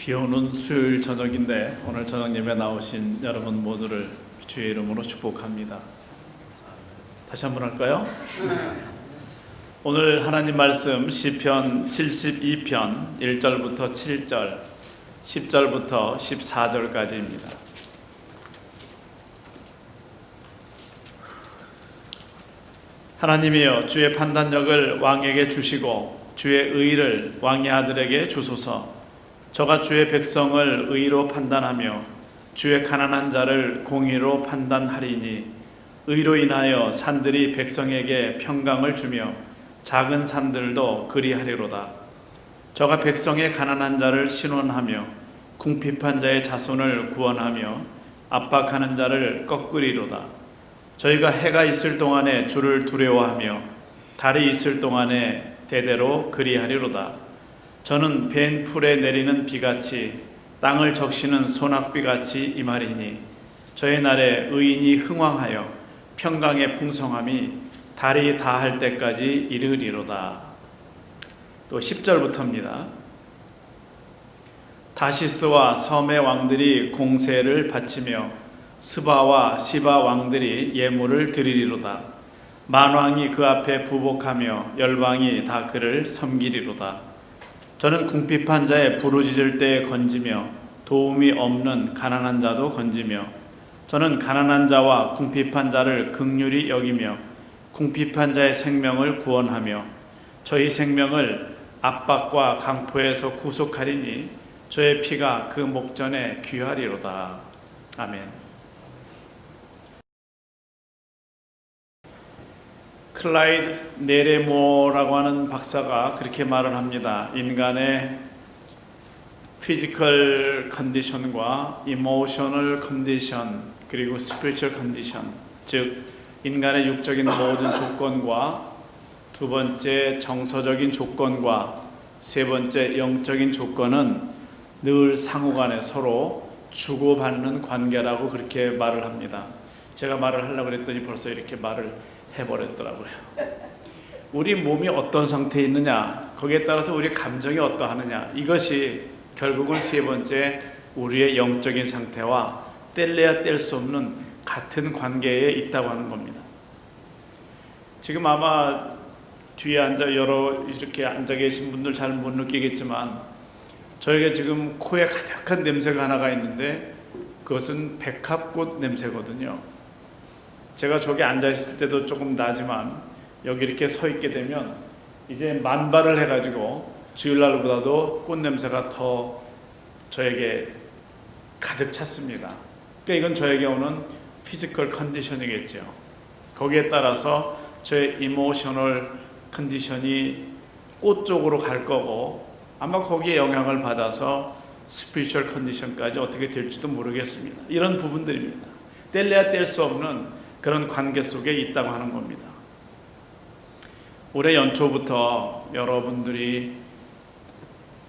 비 오는 수요일 저녁인데 오늘 저녁 예배 나오신 여러분 모두를 주의 이름으로 축복합니다. 다시 한번 할까요? 오늘 하나님 말씀 시편 72편 1절부터 7절, 10절부터 14절까지입니다. 하나님이여, 주의 판단력을 왕에게 주시고 주의 의를 왕의 아들에게 주소서. 저가 주의 백성을 의로 판단하며 주의 가난한 자를 공의로 판단하리니, 의로 인하여 산들이 백성에게 평강을 주며 작은 산들도 그리하리로다. 저가 백성의 가난한 자를 신원하며 궁핍한 자의 자손을 구원하며 압박하는 자를 꺾으리로다. 저희가 해가 있을 동안에 주를 두려워하며 달이 있을 동안에 대대로 그리하리로다. 저는 벤 풀에 내리는 비같이 땅을 적시는 소낙비같이 임하리니, 저의 날에 의인이 흥왕하여 평강의 풍성함이 달이 다할 때까지 이르리로다. 또 10절부터입니다. 다시스와 섬의 왕들이 공세를 바치며 스바와 시바 왕들이 예물을 드리리로다. 만왕이 그 앞에 부복하며 열방이 다 그를 섬기리로다. 저는 궁핍한 자의 부르짖을 때에 건지며 도움이 없는 가난한 자도 건지며, 저는 가난한 자와 궁핍한 자를 긍휼히 여기며 궁핍한 자의 생명을 구원하며 저희 생명을 압박과 강포에서 구속하리니, 저의 피가 그 목전에 귀하리로다. 아멘. 클라이드 네레모라고 하는 박사가 그렇게 말을 합니다. 인간의 피지컬 컨디션과 이모셔널 컨디션, 그리고 스피리추얼 컨디션, 즉 인간의 육적인 모든 조건과 두 번째 정서적인 조건과 세 번째 영적인 조건은 늘 상호간에 서로 주고받는 관계라고 그렇게 말을 합니다. 제가 말을 하려고 했더니 벌써 이렇게 말을 해버렸더라고요. 우리 몸이 어떤 상태에 있느냐, 거기에 따라서 우리 감정이 어떠하느냐, 이것이 결국은 세 번째 우리의 영적인 상태와 뗄래야 뗄 수 없는 같은 관계에 있다고 하는 겁니다. 지금 아마 뒤에 이렇게 앉아 계신 분들 잘 못 느끼겠지만, 저에게 지금 코에 가득한 냄새가 하나가 있는데 그것은 백합꽃 냄새거든요. 제가 저기 앉아있을 때도 조금 나지만 여기 이렇게 서 있게 되면 이제 만발을 해가지고 주일날보다도 꽃냄새가 더 저에게 가득 찼습니다. 그러니까 이건 저에게 오는 피지컬 컨디션이겠죠. 거기에 따라서 저의 이모셔널 컨디션이 꽃 쪽으로 갈 거고, 아마 거기에 영향을 받아서 스피리추얼 컨디션까지 어떻게 될지도 모르겠습니다. 이런 부분들입니다. 뗄래야 뗄 수 없는 그런 관계 속에 있다고 하는 겁니다. 올해 연초부터 여러분들이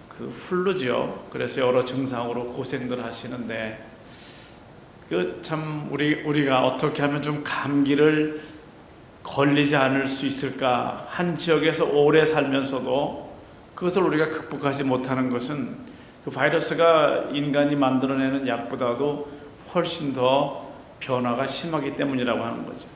그 플루죠. 그래서 여러 증상으로 고생들 하시는데, 참 우리가 어떻게 하면 좀 감기를 걸리지 않을 수 있을까? 한 지역에서 오래 살면서도 그것을 우리가 극복하지 못하는 것은 그 바이러스가 인간이 만들어내는 약보다도 훨씬 더 변화가 심하기 때문이라고 하는 거죠.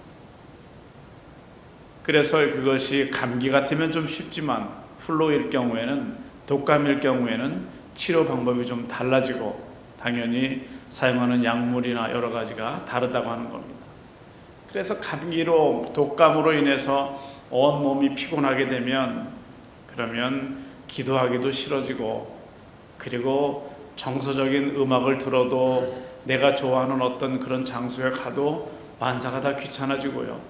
그래서 그것이 감기 같으면 좀 쉽지만 플루일 경우에는, 독감일 경우에는 치료 방법이 좀 달라지고 당연히 사용하는 약물이나 여러 가지가 다르다고 하는 겁니다. 그래서 감기로, 독감으로 인해서 온몸이 피곤하게 되면 그러면 기도하기도 싫어지고, 그리고 정서적인 음악을 들어도 내가 좋아하는 어떤 그런 장소에 가도 만사가 다 귀찮아지고요.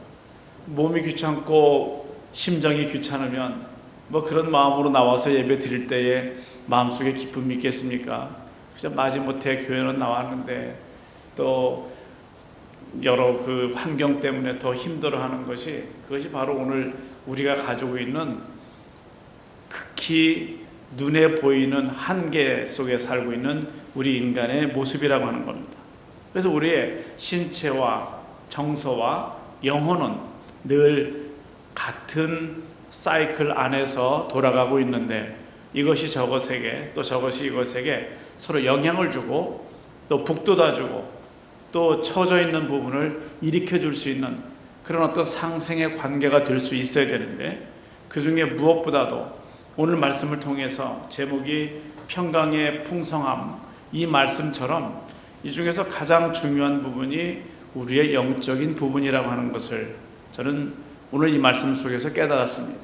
몸이 귀찮고 심정이 귀찮으면 뭐 그런 마음으로 나와서 예배 드릴 때에 마음속에 기쁨이 있겠습니까? 그래서 마지못해 교회는 나왔는데 또 여러 그 환경 때문에 더 힘들어하는 것이, 그것이 바로 오늘 우리가 가지고 있는 극히 눈에 보이는 한계 속에 살고 있는 우리 인간의 모습이라고 하는 겁니다. 그래서 우리의 신체와 정서와 영혼은 늘 같은 사이클 안에서 돌아가고 있는데, 이것이 저것에게 또 저것이 이것에게 서로 영향을 주고 또 북돋아주고 또 처져 있는 부분을 일으켜 줄 수 있는 그런 어떤 상생의 관계가 될 수 있어야 되는데, 그 중에 무엇보다도 오늘 말씀을 통해서 제목이 평강의 풍성함, 이 말씀처럼 이 중에서 가장 중요한 부분이 우리의 영적인 부분이라고 하는 것을 저는 오늘 이 말씀 속에서 깨달았습니다.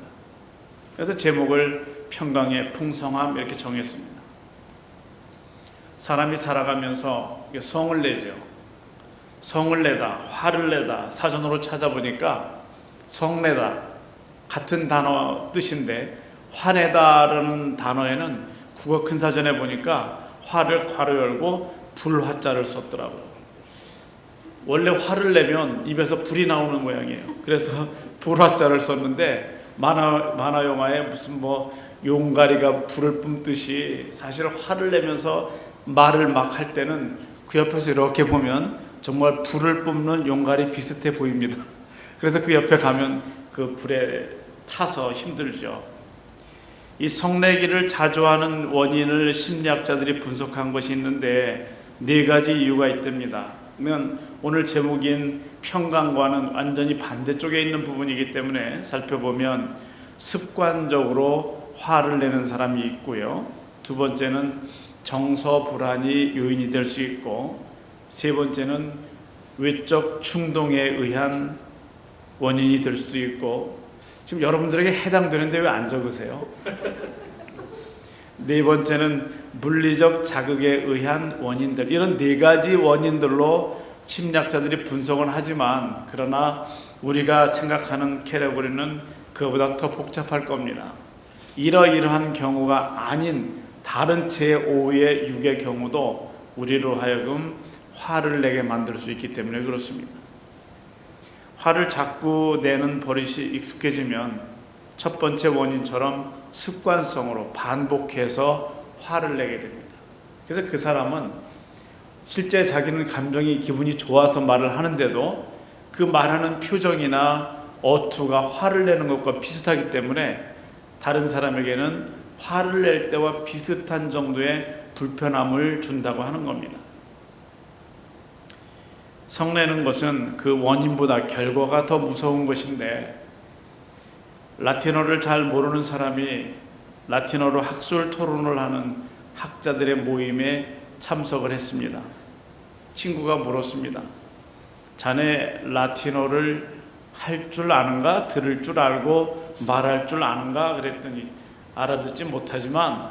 그래서 제목을 평강의 풍성함 이렇게 정했습니다. 사람이 살아가면서 성을 내죠. 성을 내다, 화를 내다, 사전으로 찾아보니까 성내다 같은 단어 뜻인데, 화내다라는 단어에는 국어 큰사전에 보니까 화를 괄호 열고 불화자를 썼더라고요. 원래 화를 내면 입에서 불이 나오는 모양이에요. 그래서 불화자를 썼는데, 만화 영화에 무슨 용가리가 불을 뿜듯이 사실 화를 내면서 말을 막 할 때는 그 옆에서 이렇게 보면 정말 불을 뿜는 용가리 비슷해 보입니다. 그래서 그 옆에 가면 그 불에 타서 힘들죠. 이 성내기를 자주 하는 원인을 심리학자들이 분석한 것이 있는데 4가지 이유가 있답니다. 그러면 오늘 제목인 평강과는 완전히 반대쪽에 있는 부분이기 때문에 살펴보면 습관적으로 화를 내는 사람이 있고요. 2번째는 정서 불안이 요인이 될 수 있고, 3번째는 외적 충동에 의한 원인이 될 수도 있고, 지금 여러분들에게 해당되는데 왜 안 적으세요? 4번째는 물리적 자극에 의한 원인들, 이런 4가지 원인들로 심리학자들이 분석을 하지만, 그러나 우리가 생각하는 캐러고리는 그보다 더 복잡할 겁니다. 이러이러한 경우가 아닌 다른 제5의 6의 경우도 우리로 하여금 화를 내게 만들 수 있기 때문에 그렇습니다. 화를 자꾸 내는 버릇이 익숙해지면 첫 번째 원인처럼 습관성으로 반복해서 화를 내게 됩니다. 그래서 그 사람은 실제 자기는 감정이 기분이 좋아서 말을 하는데도 그 말하는 표정이나 어투가 화를 내는 것과 비슷하기 때문에 다른 사람에게는 화를 낼 때와 비슷한 정도의 불편함을 준다고 하는 겁니다. 성내는 것은 그 원인보다 결과가 더 무서운 것인데, 라틴어를 잘 모르는 사람이 라틴어로 학술 토론을 하는 학자들의 모임에 참석을 했습니다. 친구가 물었습니다. 자네 라틴어를 할 줄 아는가? 들을 줄 알고 말할 줄 아는가? 그랬더니 알아듣지 못하지만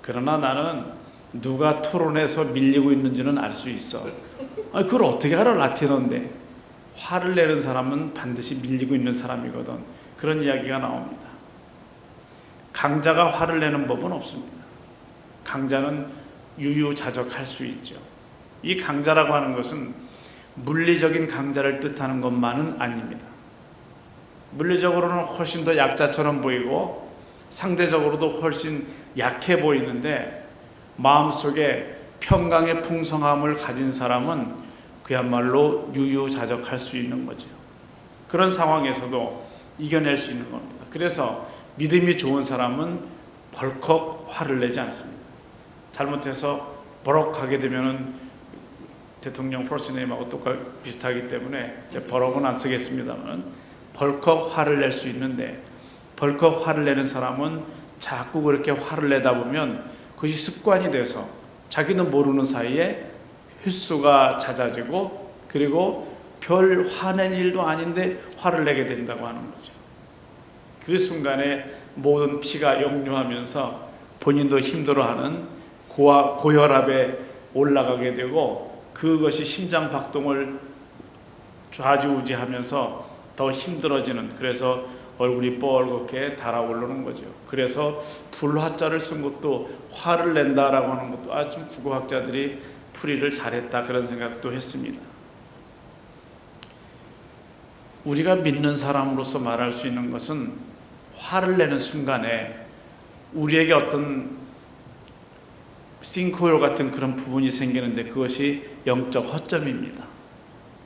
그러나 나는 누가 토론에서 밀리고 있는지는 알 수 있어. 그걸 어떻게 알아? 라틴어인데. 화를 내는 사람은 반드시 밀리고 있는 사람이거든. 그런 이야기가 나옵니다. 강자가 화를 내는 법은 없습니다. 강자는 유유자적할 수 있죠. 이 강자라고 하는 것은 물리적인 강자를 뜻하는 것만은 아닙니다. 물리적으로는 훨씬 더 약자처럼 보이고 상대적으로도 훨씬 약해 보이는데, 마음속에 평강의 풍성함을 가진 사람은 그야말로 유유자적할 수 있는 거죠. 그런 상황에서도 이겨낼 수 있는 겁니다. 그래서 믿음이 좋은 사람은 벌컥 화를 내지 않습니다. 잘못해서 버럭하게 되면은 대통령 퍼스네임하고 똑같이 비슷하기 때문에 버럭은 안 쓰겠습니다만, 벌컥 화를 낼 수 있는데, 벌컥 화를 내는 사람은 자꾸 그렇게 화를 내다 보면 그것이 습관이 돼서 자기는 모르는 사이에 횟수가 잦아지고, 그리고 별 화낼 일도 아닌데 화를 내게 된다고 하는 거죠. 그 순간에 모든 피가 역류하면서 본인도 힘들어하는 고혈압에 올라가게 되고, 그것이 심장 박동을 좌지우지하면서 더 힘들어지는, 그래서 얼굴이 뻘겋게 달아오르는 거죠. 그래서 불화자를 쓴 것도 화를 낸다라고 하는 것도 좀 국어학자들이 풀이를 잘했다, 그런 생각도 했습니다. 우리가 믿는 사람으로서 말할 수 있는 것은 화를 내는 순간에 우리에게 어떤 싱크홀 같은 그런 부분이 생기는데, 그것이 영적 허점입니다.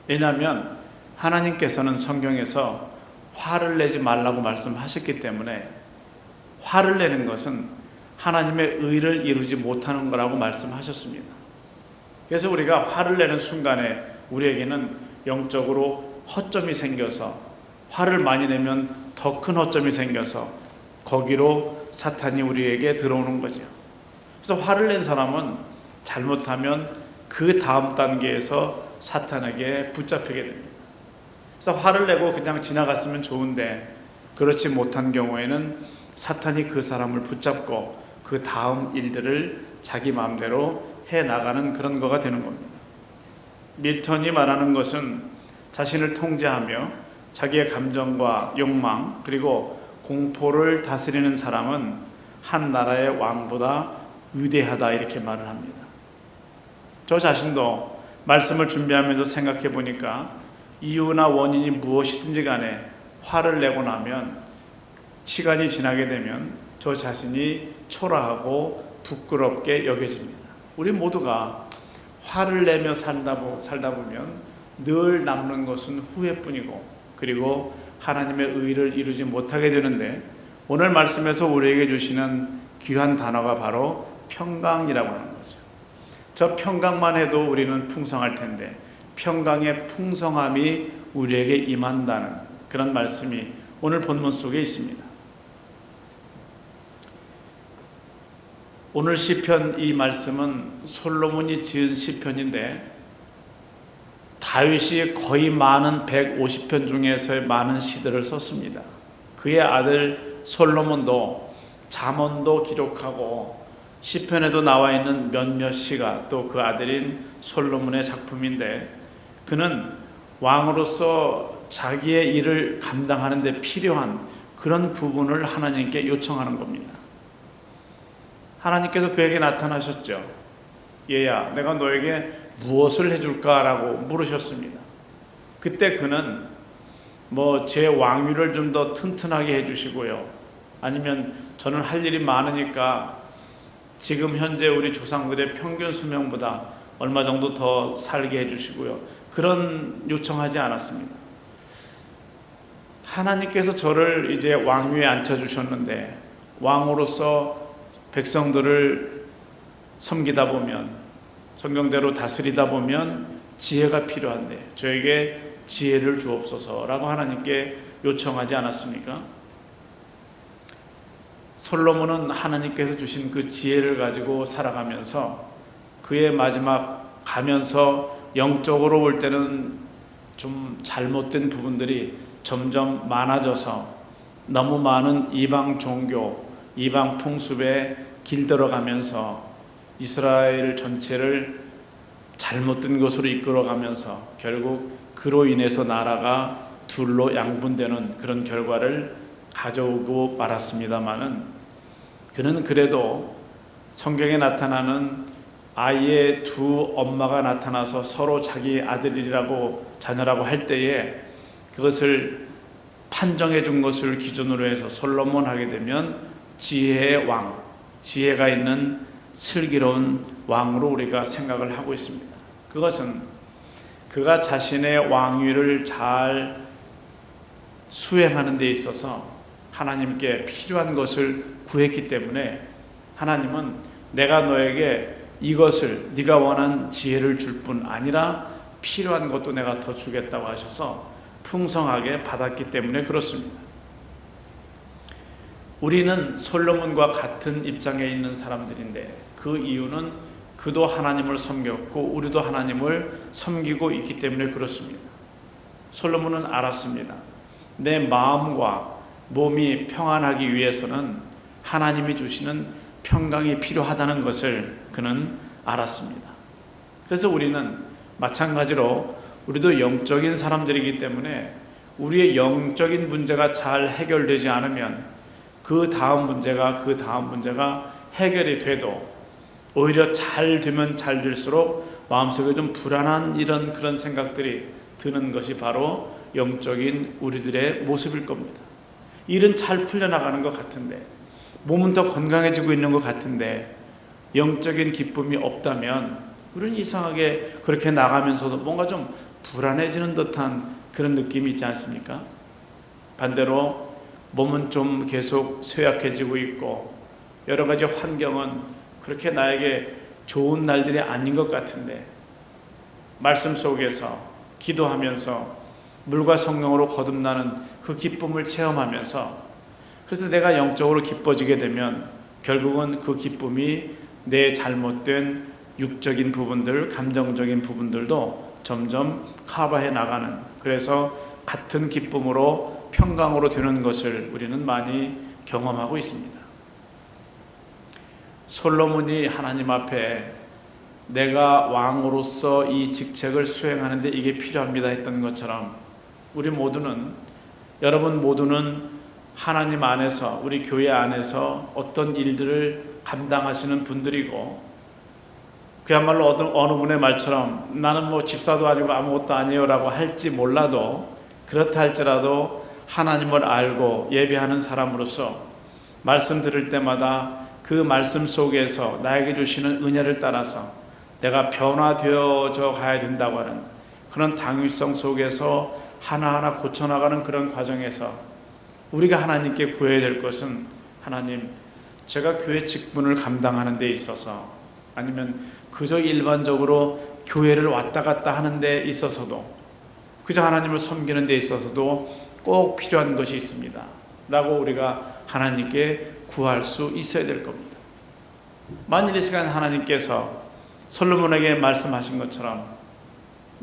왜냐하면 하나님께서는 성경에서 화를 내지 말라고 말씀하셨기 때문에, 화를 내는 것은 하나님의 의를 이루지 못하는 거라고 말씀하셨습니다. 그래서 우리가 화를 내는 순간에 우리에게는 영적으로 허점이 생겨서, 화를 많이 내면 더 큰 허점이 생겨서 거기로 사탄이 우리에게 들어오는 거죠. 그래서 화를 낸 사람은 잘못하면 그 다음 단계에서 사탄에게 붙잡히게 됩니다. 그래서 화를 내고 그냥 지나갔으면 좋은데 그렇지 못한 경우에는 사탄이 그 사람을 붙잡고 그 다음 일들을 자기 마음대로 해나가는 그런 거가 되는 겁니다. 밀턴이 말하는 것은 자신을 통제하며 자기의 감정과 욕망 그리고 공포를 다스리는 사람은 한 나라의 왕보다 위대하다, 이렇게 말을 합니다. 저 자신도 말씀을 준비하면서 생각해 보니까 이유나 원인이 무엇이든지 간에 화를 내고 나면 시간이 지나게 되면 저 자신이 초라하고 부끄럽게 여겨집니다. 우리 모두가 화를 내며 살다 보면 늘 남는 것은 후회뿐이고, 그리고 하나님의 의를 이루지 못하게 되는데, 오늘 말씀에서 우리에게 주시는 귀한 단어가 바로 평강이라고 하는 거죠. 저 평강만 해도 우리는 풍성할 텐데 평강의 풍성함이 우리에게 임한다는 그런 말씀이 오늘 본문 속에 있습니다. 오늘 시편, 이 말씀은 솔로몬이 지은 시편인데 다윗이 거의 많은 150편 중에서의 많은 시들을 썼습니다. 그의 아들 솔로몬도 잠언도 기록하고 시편에도 나와 있는 몇몇 시가 또 그 아들인 솔로몬의 작품인데, 그는 왕으로서 자기의 일을 감당하는 데 필요한 그런 부분을 하나님께 요청하는 겁니다. 하나님께서 그에게 나타나셨죠. 얘야, 내가 너에게 무엇을 해줄까? 라고 물으셨습니다. 그때 그는 제 왕위를 좀 더 튼튼하게 해주시고요, 아니면 저는 할 일이 많으니까 지금 현재 우리 조상들의 평균 수명보다 얼마 정도 더 살게 해주시고요, 그런 요청하지 않았습니다. 하나님께서 저를 이제 왕위에 앉혀주셨는데 왕으로서 백성들을 섬기다 보면, 성경대로 다스리다 보면 지혜가 필요한데 저에게 지혜를 주옵소서라고 하나님께 요청하지 않았습니까? 솔로몬은 하나님께서 주신 그 지혜를 가지고 살아가면서 그의 마지막 가면서 영적으로 볼 때는 좀 잘못된 부분들이 점점 많아져서 너무 많은 이방 종교, 이방 풍습에 길들어가면서 이스라엘 전체를 잘못된 것으로 이끌어가면서 결국 그로 인해서 나라가 둘로 양분되는 그런 결과를 가져오고 말았습니다마는, 그는 그래도 성경에 나타나는 아이의 두 엄마가 나타나서 서로 자기 아들이라고 자녀라고 할 때에 그것을 판정해 준 것을 기준으로 해서 솔로몬 하게 되면 지혜의 왕, 지혜가 있는 슬기로운 왕으로 우리가 생각을 하고 있습니다. 그것은 그가 자신의 왕위를 잘 수행하는 데 있어서 하나님께 필요한 것을 구했기 때문에 하나님은 내가 너에게 이것을, 네가 원한 지혜를 줄 뿐 아니라 필요한 것도 내가 더 주겠다고 하셔서 풍성하게 받았기 때문에 그렇습니다. 우리는 솔로몬과 같은 입장에 있는 사람들인데 그 이유는 그도 하나님을 섬겼고 우리도 하나님을 섬기고 있기 때문에 그렇습니다. 솔로몬은 알았습니다. 내 마음과 몸이 평안하기 위해서는 하나님이 주시는 평강이 필요하다는 것을 그는 알았습니다. 그래서 우리는 마찬가지로 우리도 영적인 사람들이기 때문에 우리의 영적인 문제가 잘 해결되지 않으면 그 다음 문제가 해결이 돼도 오히려 잘 되면 잘 될수록 마음속에 좀 불안한 그런 생각들이 드는 것이 바로 영적인 우리들의 모습일 겁니다. 일은 잘 풀려나가는 것 같은데, 몸은 더 건강해지고 있는 것 같은데 영적인 기쁨이 없다면 우리는 이상하게 그렇게 나가면서도 뭔가 좀 불안해지는 듯한 그런 느낌이 있지 않습니까? 반대로 몸은 좀 계속 쇠약해지고 있고 여러 가지 환경은 그렇게 나에게 좋은 날들이 아닌 것 같은데 말씀 속에서 기도하면서 물과 성령으로 거듭나는 그 기쁨을 체험하면서 그래서 내가 영적으로 기뻐지게 되면 결국은 그 기쁨이 내 잘못된 육적인 부분들, 감정적인 부분들도 점점 커버해 나가는, 그래서 같은 기쁨으로 평강으로 되는 것을 우리는 많이 경험하고 있습니다. 솔로몬이 하나님 앞에 내가 왕으로서 이 직책을 수행하는데 이게 필요합니다 했던 것처럼 우리 모두는, 여러분 모두는 하나님 안에서, 우리 교회 안에서 어떤 일들을 감당하시는 분들이고, 그야말로 어느 분의 말처럼 나는 뭐 집사도 아니고 아무것도 아니에요 라고 할지 몰라도, 그렇다 할지라도 하나님을 알고 예배하는 사람으로서 말씀 들을 때마다 그 말씀 속에서 나에게 주시는 은혜를 따라서 내가 변화되어져 가야 된다고 하는 그런 당위성 속에서 하나하나 고쳐나가는 그런 과정에서 우리가 하나님께 구해야 될 것은, 하나님, 제가 교회 직분을 감당하는 데 있어서, 아니면 그저 일반적으로 교회를 왔다 갔다 하는 데 있어서도, 그저 하나님을 섬기는 데 있어서도 꼭 필요한 것이 있습니다 라고 우리가 하나님께 구할 수 있어야 될 겁니다. 만일 이 시간 하나님께서 솔로몬에게 말씀하신 것처럼,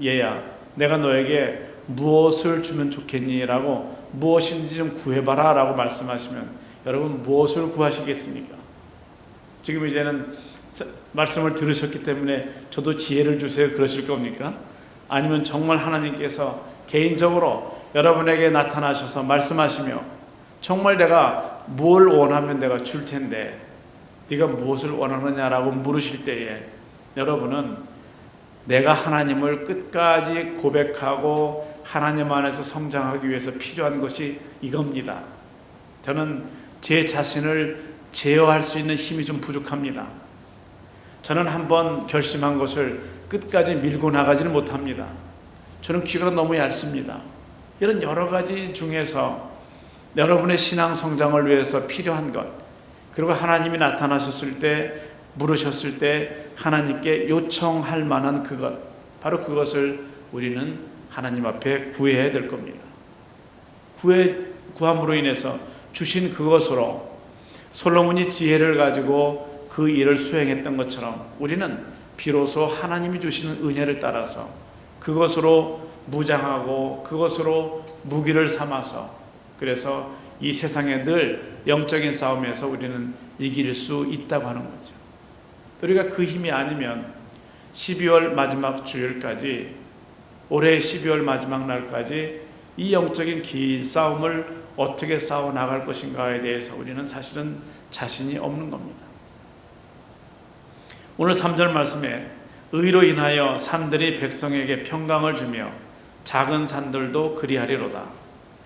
얘야, 내가 너에게 무엇을 주면 좋겠니? 라고 무엇인지 좀 구해봐라 라고 말씀하시면 여러분 무엇을 구하시겠습니까? 지금 이제는 말씀을 들으셨기 때문에 저도 지혜를 주세요 그러실 겁니까? 아니면 정말 하나님께서 개인적으로 여러분에게 나타나셔서 말씀하시며 정말 내가 뭘 원하면 내가 줄 텐데 네가 무엇을 원하느냐라고 물으실 때에 여러분은 내가 하나님을 끝까지 고백하고 하나님 안에서 성장하기 위해서 필요한 것이 이겁니다. 저는 제 자신을 제어할 수 있는 힘이 좀 부족합니다. 저는 한번 결심한 것을 끝까지 밀고 나가지는 못합니다. 저는 귀가 너무 얇습니다. 이런 여러 가지 중에서 여러분의 신앙 성장을 위해서 필요한 것, 그리고 하나님이 나타나셨을 때, 물으셨을 때 하나님께 요청할 만한 그것, 바로 그것을 우리는 하나님 앞에 구해야 될 겁니다. 구함으로 인해서 주신 그것으로 솔로몬이 지혜를 가지고 그 일을 수행했던 것처럼 우리는 비로소 하나님이 주시는 은혜를 따라서 그것으로 무장하고 그것으로 무기를 삼아서, 그래서 이 세상에 늘 영적인 싸움에서 우리는 이길 수 있다고 하는 거죠. 우리가 그 힘이 아니면 12월 마지막 주일까지, 올해 12월 마지막 날까지 이 영적인 긴 싸움을 어떻게 싸워 나갈 것인가에 대해서 우리는 사실은 자신이 없는 겁니다. 오늘 3절 말씀에 의로 인하여 산들이 백성에게 평강을 주며 작은 산들도 그리하리로다.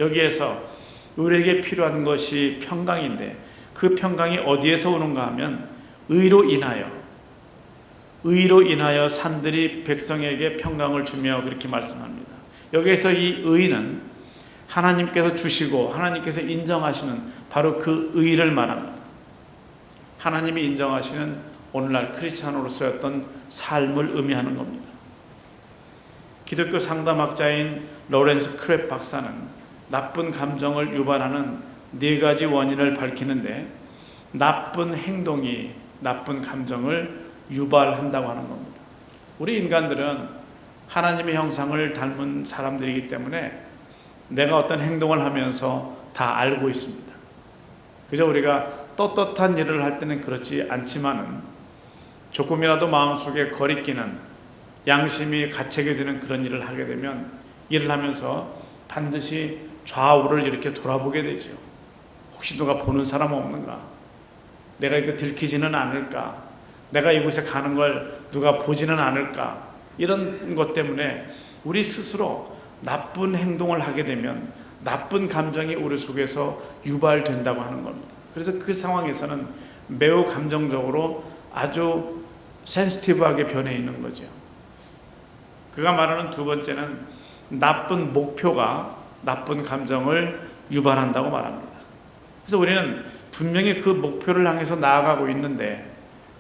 여기에서 우리에게 필요한 것이 평강인데 그 평강이 어디에서 오는가 하면 의로 인하여 산들이 백성에게 평강을 주며 그렇게 말씀합니다. 여기에서 이 의는 하나님께서 주시고 하나님께서 인정하시는 바로 그 의를 말합니다. 하나님이 인정하시는 오늘날 크리스찬으로서의 어떤 삶을 의미하는 겁니다. 기독교 상담학자인 로렌스 크랩 박사는 나쁜 감정을 유발하는 4가지 원인을 밝히는데, 나쁜 행동이 나쁜 감정을 유발한다고 하는 겁니다. 우리 인간들은 하나님의 형상을 닮은 사람들이기 때문에 내가 어떤 행동을 하면서 다 알고 있습니다. 그저 우리가 떳떳한 일을 할 때는 그렇지 않지만은 조금이라도 마음속에 거리끼는, 양심이 가책이 되는 그런 일을 하게 되면 일을 하면서 반드시 좌우를 이렇게 돌아보게 되죠. 혹시 누가 보는 사람 없는가? 내가 이거 들키지는 않을까? 내가 이곳에 가는 걸 누가 보지는 않을까? 이런 것 때문에 우리 스스로 나쁜 행동을 하게 되면 나쁜 감정이 우리 속에서 유발된다고 하는 겁니다. 그래서 그 상황에서는 매우 감정적으로 아주 센시티브하게 변해 있는 거죠. 그가 말하는 두 번째는 나쁜 목표가 나쁜 감정을 유발한다고 말합니다. 그래서 우리는 분명히 그 목표를 향해서 나아가고 있는데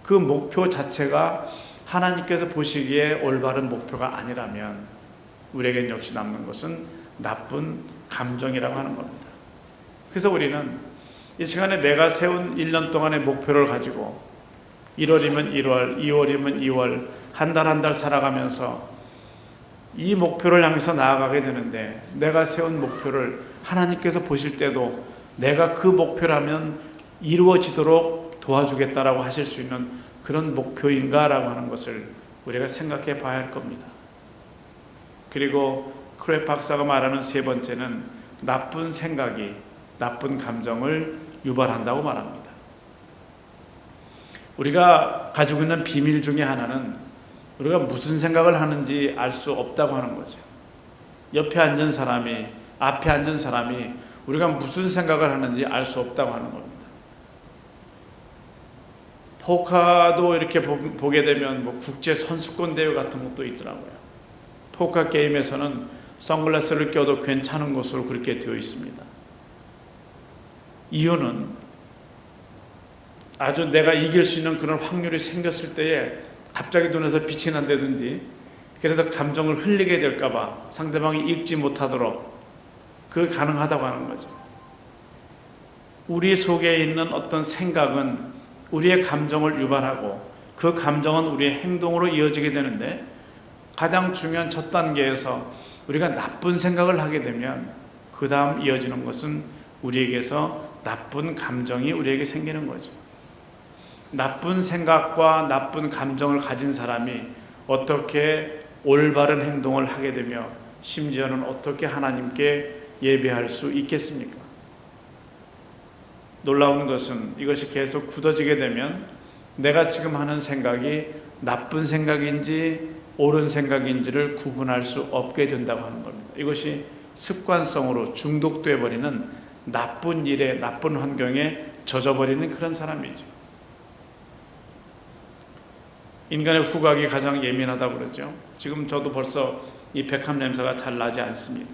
그 목표 자체가 하나님께서 보시기에 올바른 목표가 아니라면 우리에겐 역시 남는 것은 나쁜 감정이라고 하는 겁니다. 그래서 우리는 이 시간에 내가 세운 1년 동안의 목표를 가지고 1월이면 1월, 2월이면 2월 한 달 한 달 살아가면서 이 목표를 향해서 나아가게 되는데 내가 세운 목표를 하나님께서 보실 때도 내가 그 목표라면 이루어지도록 도와주겠다라고 하실 수 있는 그런 목표인가라고 하는 것을 우리가 생각해 봐야 할 겁니다. 그리고 크레 박사가 말하는 세 번째는 나쁜 생각이 나쁜 감정을 유발한다고 말합니다. 우리가 가지고 있는 비밀 중에 하나는 우리가 무슨 생각을 하는지 알 수 없다고 하는 거죠. 옆에 앉은 사람이, 앞에 앉은 사람이 우리가 무슨 생각을 하는지 알 수 없다고 하는 겁니다. 포카도 이렇게 보게 되면 뭐 국제 선수권 대회 같은 것도 있더라고요. 포카 게임에서는 선글라스를 껴도 괜찮은 것으로 그렇게 되어 있습니다. 이유는 아주 내가 이길 수 있는 그런 확률이 생겼을 때에 갑자기 눈에서 빛이 난다든지 그래서 감정을 흘리게 될까봐 상대방이 읽지 못하도록 그게 가능하다고 하는 거죠. 우리 속에 있는 어떤 생각은 우리의 감정을 유발하고 그 감정은 우리의 행동으로 이어지게 되는데 가장 중요한 첫 단계에서 우리가 나쁜 생각을 하게 되면 그 다음 이어지는 것은 우리에게서 나쁜 감정이 우리에게 생기는 거죠. 나쁜 생각과 나쁜 감정을 가진 사람이 어떻게 올바른 행동을 하게 되며 심지어는 어떻게 하나님께 예배할 수 있겠습니까? 놀라운 것은 이것이 계속 굳어지게 되면 내가 지금 하는 생각이 나쁜 생각인지 옳은 생각인지를 구분할 수 없게 된다고 하는 겁니다. 이것이 습관성으로 중독되어 버리는 나쁜 일에 나쁜 환경에 젖어버리는 그런 사람이죠. 인간의 후각이 가장 예민하다고 그러죠. 지금 저도 벌써 이 백합 냄새가 잘 나지 않습니다.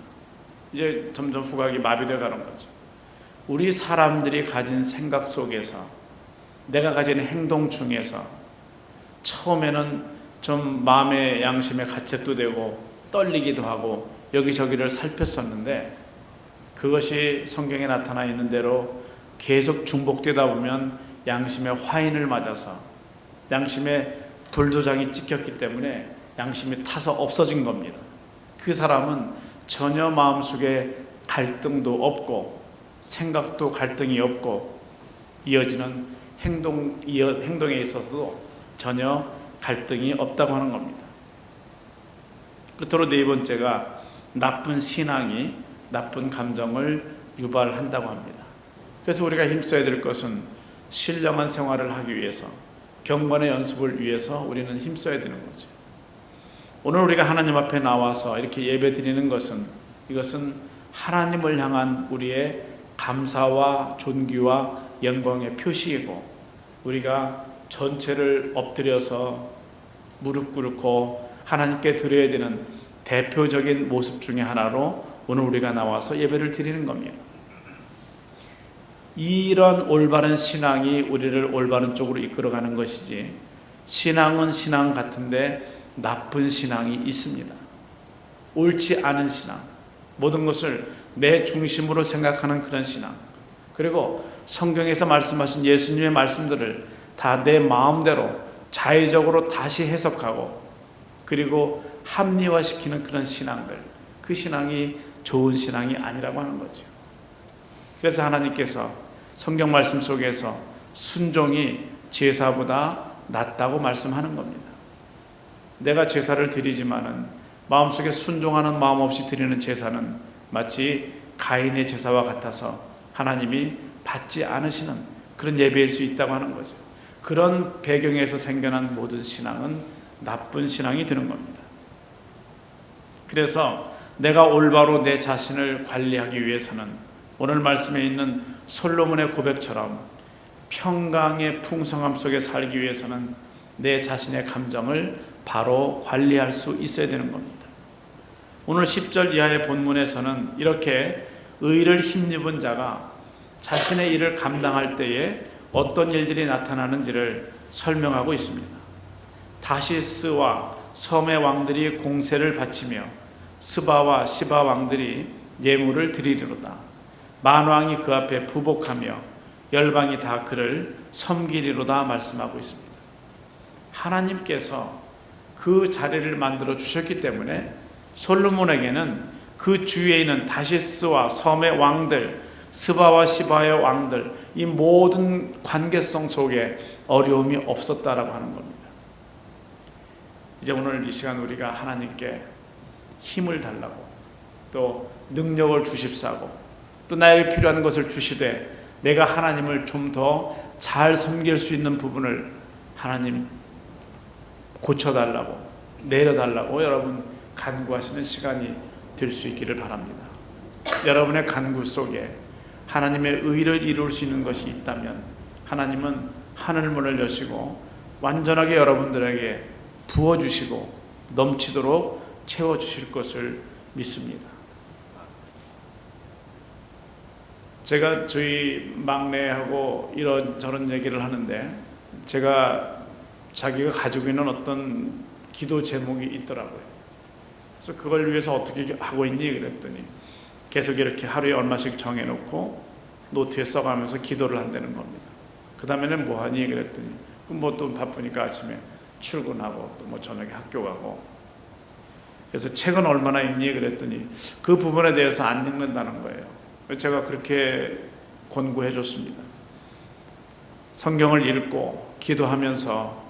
이제 점점 후각이 마비되어 가는 거죠. 우리 사람들이 가진 생각 속에서 내가 가진 행동 중에서 처음에는 좀 마음의 양심에 가책도 되고 떨리기도 하고 여기저기를 살폈었는데 그것이 성경에 나타나 있는 대로 계속 중복되다 보면 양심의 화인을 맞아서 양심의 불도장이 찍혔기 때문에 양심이 타서 없어진 겁니다. 그 사람은 전혀 마음속에 갈등도 없고 생각도 갈등이 없고 이어지는 행동에 있어서도 전혀 갈등이 없다고 하는 겁니다. 끝으로 네 번째가 나쁜 신앙이 나쁜 감정을 유발한다고 합니다. 그래서 우리가 힘써야 될 것은 신령한 생활을 하기 위해서 경건의 연습을 위해서 우리는 힘써야 되는 거죠. 오늘 우리가 하나님 앞에 나와서 이렇게 예배 드리는 것은 이것은 하나님을 향한 우리의 감사와 존귀와 영광의 표시이고 우리가 전체를 엎드려서 무릎 꿇고 하나님께 드려야 되는 대표적인 모습 중에 하나로 오늘 우리가 나와서 예배를 드리는 겁니다. 이런 올바른 신앙이 우리를 올바른 쪽으로 이끌어가는 것이지 신앙은 신앙 같은데 나쁜 신앙이 있습니다. 옳지 않은 신앙, 모든 것을 내 중심으로 생각하는 그런 신앙, 그리고 성경에서 말씀하신 예수님의 말씀들을 다 내 마음대로 자의적으로 다시 해석하고 그리고 합리화시키는 그런 신앙들, 그 신앙이 좋은 신앙이 아니라고 하는 거죠. 그래서 하나님께서 성경 말씀 속에서 순종이 제사보다 낫다고 말씀하는 겁니다. 내가 제사를 드리지만은 마음속에 순종하는 마음 없이 드리는 제사는 마치 가인의 제사와 같아서 하나님이 받지 않으시는 그런 예배일 수 있다고 하는 거죠. 그런 배경에서 생겨난 모든 신앙은 나쁜 신앙이 되는 겁니다. 그래서 내가 올바로 내 자신을 관리하기 위해서는 오늘 말씀에 있는 솔로몬의 고백처럼 평강의 풍성함 속에 살기 위해서는 내 자신의 감정을 바로 관리할 수 있어야 되는 겁니다. 오늘 10절 이하의 본문에서는 이렇게 의를 힘입은 자가 자신의 일을 감당할 때에 어떤 일들이 나타나는지를 설명하고 있습니다. 다시스와 섬의 왕들이 공세를 바치며 스바와 시바 왕들이 예물을 드리리로다. 만왕이 그 앞에 부복하며 열방이 다 그를 섬기리로다 말씀하고 있습니다. 하나님께서 그 자리를 만들어 주셨기 때문에 솔로몬에게는 그 주위에 있는 다시스와 섬의 왕들, 스바와 시바의 왕들, 이 모든 관계성 속에 어려움이 없었다라고 하는 겁니다. 이제 오늘 이 시간 우리가 하나님께 힘을 달라고, 또 능력을 주십사고, 또 나에게 필요한 것을 주시되 내가 하나님을 좀 더 잘 섬길 수 있는 부분을 하나님 고쳐달라고, 내려달라고 여러분 간구하시는 시간이 될 수 있기를 바랍니다. 여러분의 간구 속에 하나님의 의를 이룰 수 있는 것이 있다면 하나님은 하늘문을 여시고 완전하게 여러분들에게 부어주시고 넘치도록 채워주실 것을 믿습니다. 제가 저희 막내하고 이런저런 얘기를 하는데, 제가 자기가 가지고 있는 어떤 기도 제목이 있더라고요. 그래서 그걸 위해서 어떻게 하고 있니? 그랬더니 계속 이렇게 하루에 얼마씩 정해놓고 노트에 써가면서 기도를 한다는 겁니다. 그 다음에는 뭐 하니? 그랬더니 뭐 또 바쁘니까 아침에 출근하고 또 뭐 저녁에 학교 가고. 그래서 책은 얼마나 읽니? 그랬더니 그 부분에 대해서 안 읽는다는 거예요. 제가 그렇게 권고해 줬습니다. 성경을 읽고 기도하면서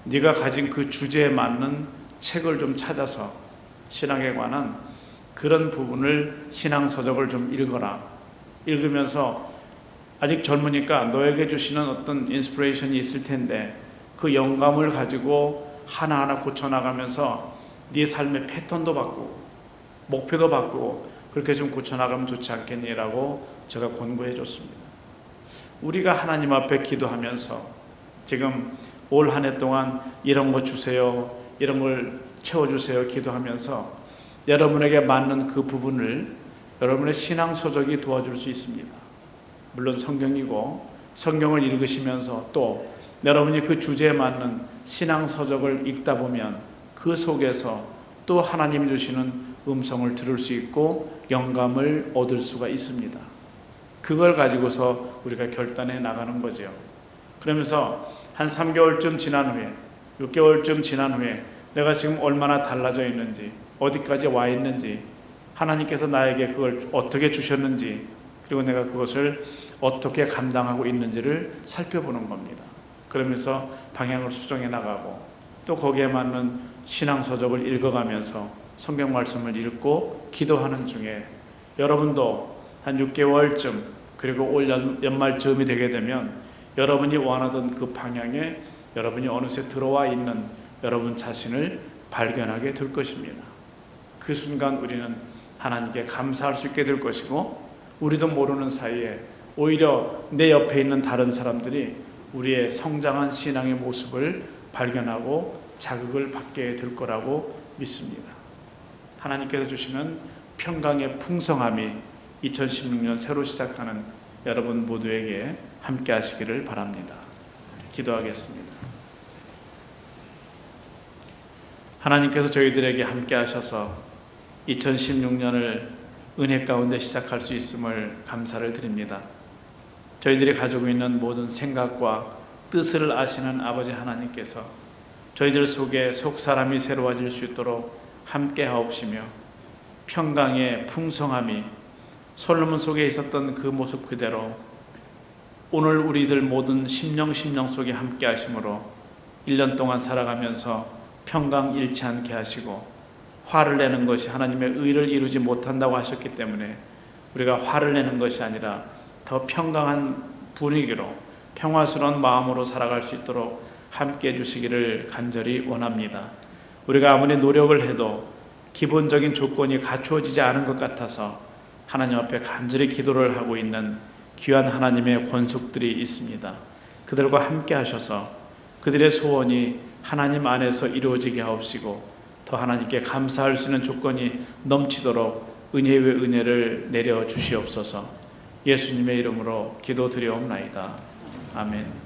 네가 가진 그 주제에 맞는 책을 좀 찾아서 신앙에 관한 그런 부분을, 신앙서적을 좀 읽어라. 읽으면서 아직 젊으니까 너에게 주시는 어떤 인스피레이션이 있을 텐데 그 영감을 가지고 하나하나 고쳐나가면서 네 삶의 패턴도 바꾸고 목표도 바꾸고 그렇게 좀 고쳐나가면 좋지 않겠니라고 제가 권고해 줬습니다. 우리가 하나님 앞에 기도하면서 지금 올 한 해 동안 이런 거 주세요, 이런 걸 채워주세요 기도하면서 여러분에게 맞는 그 부분을 여러분의 신앙서적이 도와줄 수 있습니다. 물론 성경이고, 성경을 읽으시면서 또 여러분이 그 주제에 맞는 신앙서적을 읽다 보면 그 속에서 또 하나님이 주시는 음성을 들을 수 있고 영감을 얻을 수가 있습니다. 그걸 가지고서 우리가 결단해 나가는 거죠. 그러면서 한 3개월쯤 지난 후에, 6개월쯤 지난 후에 내가 지금 얼마나 달라져 있는지, 어디까지 와 있는지, 하나님께서 나에게 그걸 어떻게 주셨는지, 그리고 내가 그것을 어떻게 감당하고 있는지를 살펴보는 겁니다. 그러면서 방향을 수정해 나가고 또 거기에 맞는 신앙서적을 읽어가면서 성경 말씀을 읽고 기도하는 중에 여러분도 한 6개월쯤 그리고 올 연말쯤이 되게 되면 여러분이 원하던 그 방향에 여러분이 어느새 들어와 있는 여러분 자신을 발견하게 될 것입니다. 그 순간 우리는 하나님께 감사할 수 있게 될 것이고, 우리도 모르는 사이에 오히려 내 옆에 있는 다른 사람들이 우리의 성장한 신앙의 모습을 발견하고 자극을 받게 될 거라고 믿습니다. 하나님께서 주시는 평강의 풍성함이 2016년 새로 시작하는 여러분 모두에게 함께 하시기를 바랍니다. 기도하겠습니다. 하나님께서 저희들에게 함께 하셔서 2016년을 은혜 가운데 시작할 수 있음을 감사를 드립니다. 저희들이 가지고 있는 모든 생각과 뜻을 아시는 아버지 하나님께서 저희들 속에 속사람이 새로워질 수 있도록 함께 하옵시며, 평강의 풍성함이 솔로몬 속에 있었던 그 모습 그대로 오늘 우리들 모든 심령 속에 함께 하심으로 1년 동안 살아가면서 평강 잃지 않게 하시고, 화를 내는 것이 하나님의 의를 이루지 못한다고 하셨기 때문에 우리가 화를 내는 것이 아니라 더 평강한 분위기로 평화스러운 마음으로 살아갈 수 있도록 함께 해주시기를 간절히 원합니다. 우리가 아무리 노력을 해도 기본적인 조건이 갖추어지지 않은 것 같아서 하나님 앞에 간절히 기도를 하고 있는 귀한 하나님의 권속들이 있습니다. 그들과 함께 하셔서 그들의 소원이 하나님 안에서 이루어지게 하옵시고, 더 하나님께 감사할 수 있는 조건이 넘치도록 은혜 위에 은혜를 내려 주시옵소서. 예수님의 이름으로 기도드려옵나이다. 아멘.